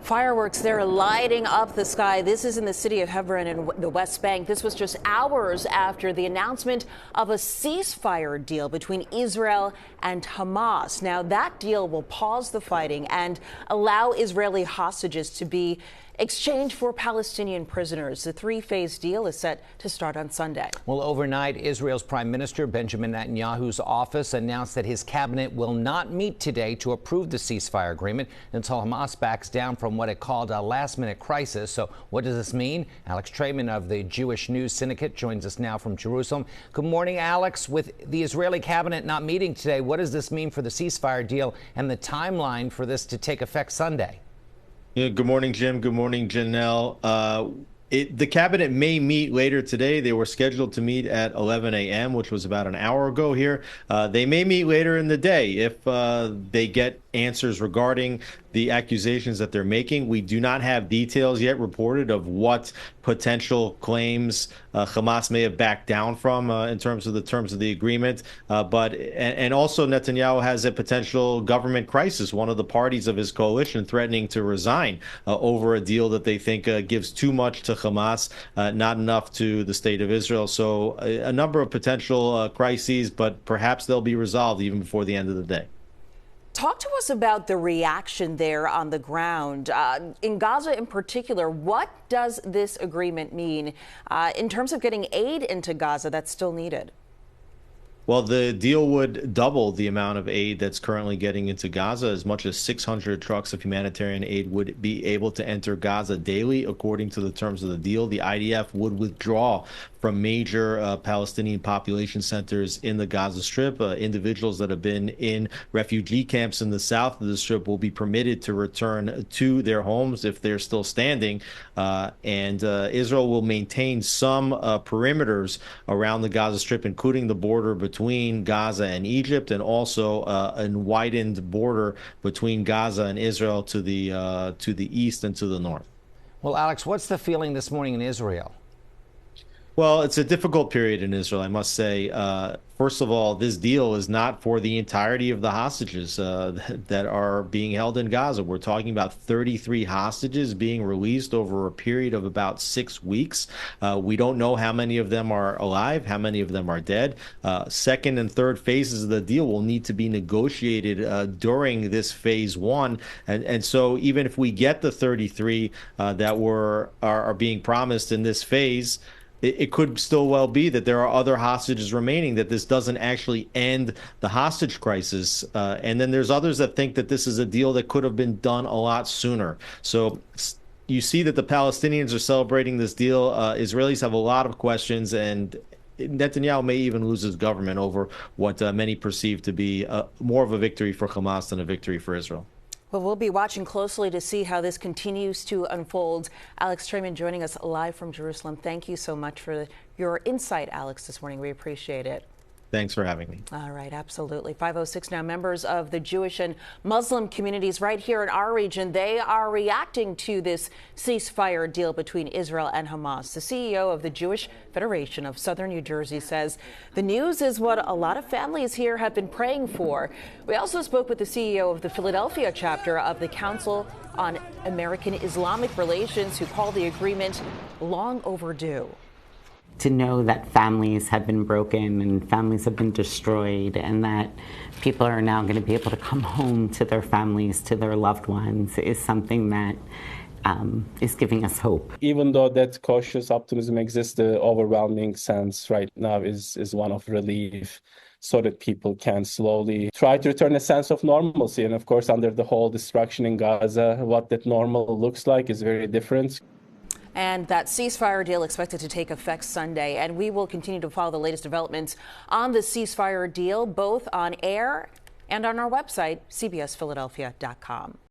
Fireworks, they're lighting up the sky. This is in the city of Hebron in the West Bank. This was just hours after the announcement of a ceasefire deal between Israel and Hamas. Now, that deal will pause the fighting and allow Israeli hostages to be exchanged for Palestinian prisoners. The three-phase deal is set to start on Sunday. Well, overnight, Israel's Prime Minister Benjamin Netanyahu's office announced that his cabinet will not meet today to approve the ceasefire agreement until Hamas backs down from what it called a last-minute crisis. So what does this mean? Alex Traiman of the Jewish News Syndicate joins us now from Jerusalem. Good morning, Alex. With the Israeli cabinet not meeting today, what does this mean for the ceasefire deal and the timeline for this to take effect Sunday? Yeah, good morning, Jim. Good morning, Janelle. The cabinet may meet later today. They were scheduled to meet at 11 a.m., which was about an hour ago here. They may meet later in the day if they get answers regarding the accusations that they're making. We do not have details yet reported of what potential claims Hamas may have backed down from in terms of the agreement. And also Netanyahu has a potential government crisis. One of the parties of his coalition threatening to resign over a deal that they think gives too much to Hamas, not enough to the state of Israel. So a number of potential crises, but perhaps they'll be resolved even before the end of the day. Talk to us about the reaction there on the ground. In Gaza in particular, what does this agreement mean in terms of getting aid into Gaza that's still needed? Well, the deal would double the amount of aid that's currently getting into Gaza. As much as 600 trucks of humanitarian aid would be able to enter Gaza daily, according to the terms of the deal. The IDF would withdraw from major Palestinian population centers in the Gaza Strip. Individuals that have been in refugee camps in the south of the Strip will be permitted to return to their homes if they're still standing. And Israel will maintain some perimeters around the Gaza Strip, including the border between Gaza and Egypt, and also a widened border between Gaza and Israel to the east and to the north. Well, Alex, what's the feeling this morning in Israel? Well, it's a difficult period in Israel, I must say. First of all, this deal is not for the entirety of the hostages that are being held in Gaza. We're talking about 33 hostages being released over a period of about 6 weeks. We don't know how many of them are alive, how many of them are dead. Second and third phases of the deal will need to be negotiated during this phase one. And so even if we get the 33 that are being promised in this phase, it could still well be that there are other hostages remaining, that this doesn't actually end the hostage crisis. And then there's others that think that this is a deal that could have been done a lot sooner. So you see that the Palestinians are celebrating this deal. Israelis have a lot of questions, and Netanyahu may even lose his government over what many perceive to be more of a victory for Hamas than a victory for Israel. Well, we'll be watching closely to see how this continues to unfold. Alex Traiman joining us live from Jerusalem. Thank you so much for your insight, Alex, this morning. We appreciate it. Thanks for having me. All right, absolutely. 5:06 now. Members of the Jewish and Muslim communities right here in our region, they are reacting to this ceasefire deal between Israel and Hamas. The CEO of the Jewish Federation of Southern New Jersey says the news is what a lot of families here have been praying for. We also spoke with the CEO of the Philadelphia chapter of the Council on American Islamic Relations, who called the agreement long overdue. To know that families have been broken and families have been destroyed, and that people are now going to be able to come home to their families, to their loved ones, is something that is giving us hope. Even though that cautious optimism exists, the overwhelming sense right now is one of relief, so that people can slowly try to return a sense of normalcy. And of course, under the whole destruction in Gaza, what that normal looks like is very different. And that ceasefire deal expected to take effect Sunday. And we will continue to follow the latest developments on the ceasefire deal, both on air and on our website, cbsphiladelphia.com.